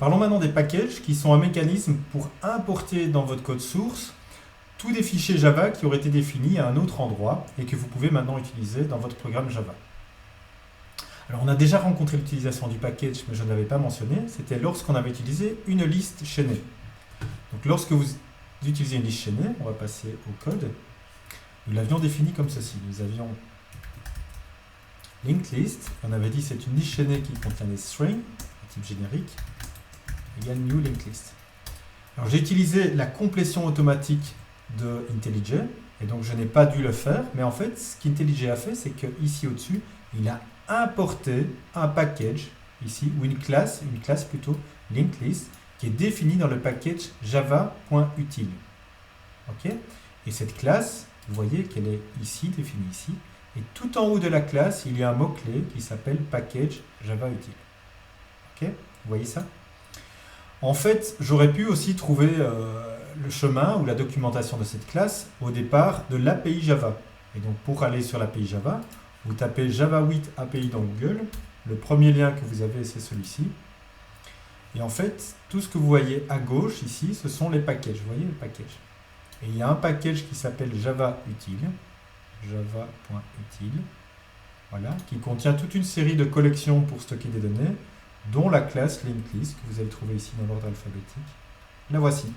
Parlons maintenant des packages qui sont un mécanisme pour importer dans votre code source tous des fichiers Java qui auraient été définis à un autre endroit et que vous pouvez maintenant utiliser dans votre programme Java. Alors on a déjà rencontré l'utilisation du package, mais je ne l'avais pas mentionné, c'était lorsqu'on avait utilisé une liste chaînée. Donc lorsque vous utilisez une liste chaînée, on va passer au code, nous l'avions défini comme ceci. Nous avions linked list, on avait dit c'est une liste chaînée qui contient des strings, de type générique, égale new linked list. Alors j'ai utilisé la complétion automatique de IntelliJ, et donc je n'ai pas dû le faire, mais en fait ce qu'IntelliJ a fait, c'est que ici au-dessus, il a importé un package, ici, ou une classe plutôt, linked list, qui est définie dans le package java.util. Ok? Et cette classe, vous voyez qu'elle est ici, définie ici, et tout en haut de la classe, il y a un mot-clé qui s'appelle package java.util. Ok? Vous voyez ça? En fait, j'aurais pu aussi trouver le chemin ou la documentation de cette classe au départ de l'API Java. Et donc pour aller sur l'API Java, vous tapez Java 8 API dans Google. Le premier lien que vous avez, c'est celui-ci. Et en fait, tout ce que vous voyez à gauche ici, ce sont les packages. Vous voyez le package. Et il y a un package qui s'appelle java.util, java.util, voilà, qui contient toute une série de collections pour stocker des données, dont la classe linked list que vous allez trouver ici dans l'ordre alphabétique. La voici.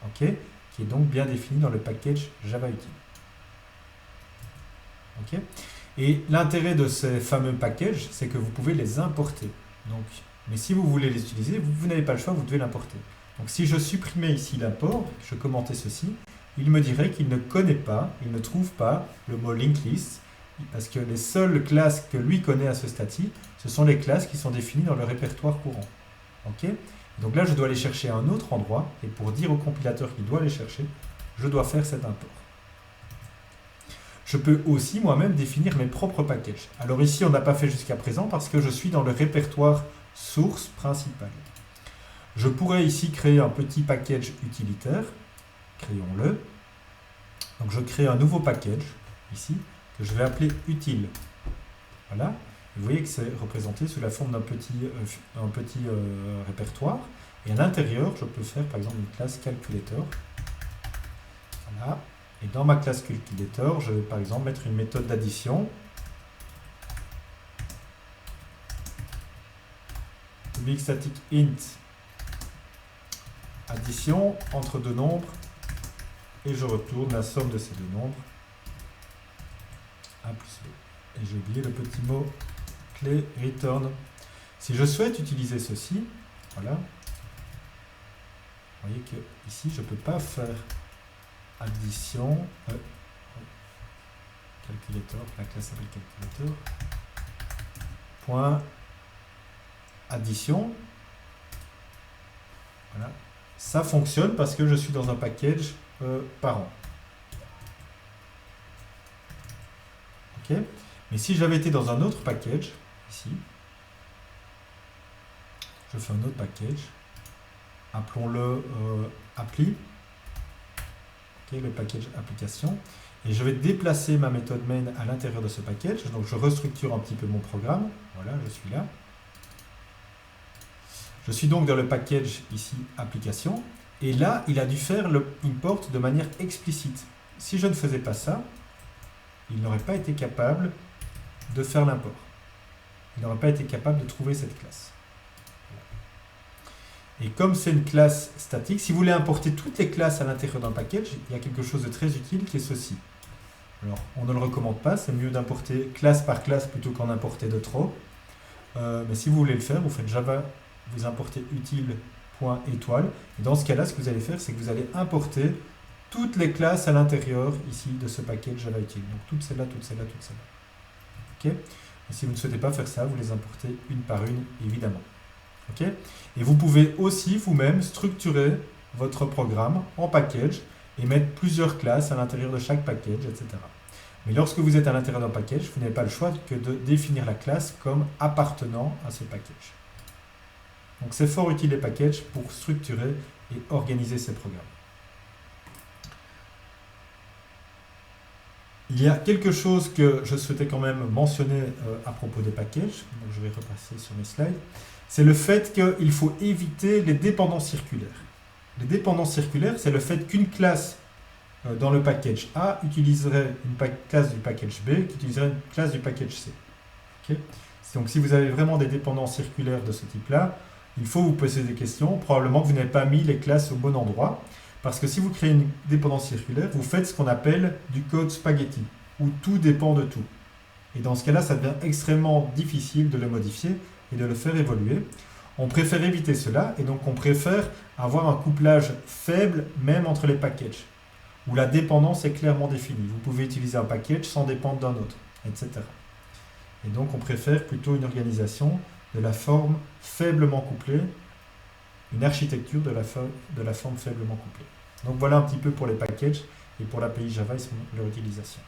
Ok, qui est donc bien définie dans le package java.util. Ok. Et l'intérêt de ces fameux packages, c'est que vous pouvez les importer. Donc, mais si vous voulez les utiliser, vous n'avez pas le choix, vous devez l'importer. Donc si je supprimais ici l'import, je commentais ceci, il me dirait qu'il ne connaît pas, il ne trouve pas le mot linked list, parce que les seules classes que lui connaît à ce stade-ci, ce sont les classes qui sont définies dans le répertoire courant. Ok. Donc là, je dois aller chercher à un autre endroit, et pour dire au compilateur qu'il doit aller chercher, je dois faire cet import. Je peux aussi moi-même définir mes propres packages. Alors ici, on n'a pas fait jusqu'à présent parce que je suis dans le répertoire source principal. Je pourrais ici créer un petit package utilitaire. Créons-le. Donc je crée un nouveau package, ici, que je vais appeler utile. Voilà. Vous voyez que c'est représenté sous la forme d'un petit répertoire. Et à l'intérieur, je peux faire par exemple une classe calculator. Voilà. Et dans ma classe calculator, je vais par exemple mettre une méthode d'addition. Big static int addition entre deux nombres et je retourne la somme de ces deux nombres a plus b. Et j'ai oublié le petit mot clé return. Si je souhaite utiliser ceci, voilà, vous voyez que ici je ne peux pas faire addition calculator, la classe s'appelle calculator point addition. Voilà, ça fonctionne parce que je suis dans un package parent. Ok, mais si j'avais été dans un autre package ici, je fais un autre package, appelons-le appli. Le package application, et je vais déplacer ma méthode main à l'intérieur de ce package, donc je restructure un petit peu mon programme, voilà, je suis là. Je suis donc dans le package ici, application, et là, il a dû faire le import de manière explicite. Si je ne faisais pas ça, il n'aurait pas été capable de faire l'import. Il n'aurait pas été capable de trouver cette classe. Et comme c'est une classe statique, si vous voulez importer toutes les classes à l'intérieur d'un package, il y a quelque chose de très utile qui est ceci. Alors, on ne le recommande pas, c'est mieux d'importer classe par classe plutôt qu'en importer de trop. Mais si vous voulez le faire, vous faites Java, vous importez utile.étoile. Et dans ce cas-là, ce que vous allez faire, c'est que vous allez importer toutes les classes à l'intérieur ici de ce package Java utile. Donc toutes celles-là, toutes celles-là, toutes celles-là. Ok. Et si vous ne souhaitez pas faire ça, vous les importez une par une, évidemment. Okay. Et vous pouvez aussi vous-même structurer votre programme en package et mettre plusieurs classes à l'intérieur de chaque package, etc. Mais lorsque vous êtes à l'intérieur d'un package, vous n'avez pas le choix que de définir la classe comme appartenant à ce package. Donc c'est fort utile les packages pour structurer et organiser ces programmes. Il y a quelque chose que je souhaitais quand même mentionner à propos des packages, donc je vais repasser sur mes slides, c'est le fait qu'il faut éviter les dépendances circulaires. Les dépendances circulaires, c'est le fait qu'une classe dans le package A utiliserait une classe du package B qui utiliserait une classe du package C. Okay. Donc si vous avez vraiment des dépendances circulaires de ce type-là, il faut vous poser des questions. Probablement que vous n'avez pas mis les classes au bon endroit. Parce que si vous créez une dépendance circulaire, vous faites ce qu'on appelle du code spaghetti, où tout dépend de tout. Et dans ce cas-là, ça devient extrêmement difficile de le modifier et de le faire évoluer. On préfère éviter cela, et donc on préfère avoir un couplage faible même entre les packages, où la dépendance est clairement définie. Vous pouvez utiliser un package sans dépendre d'un autre, etc. Et donc on préfère plutôt une organisation de la forme faiblement couplée, une architecture de la forme faiblement couplée. Donc voilà un petit peu pour les packages et pour l'API Java et leur utilisation.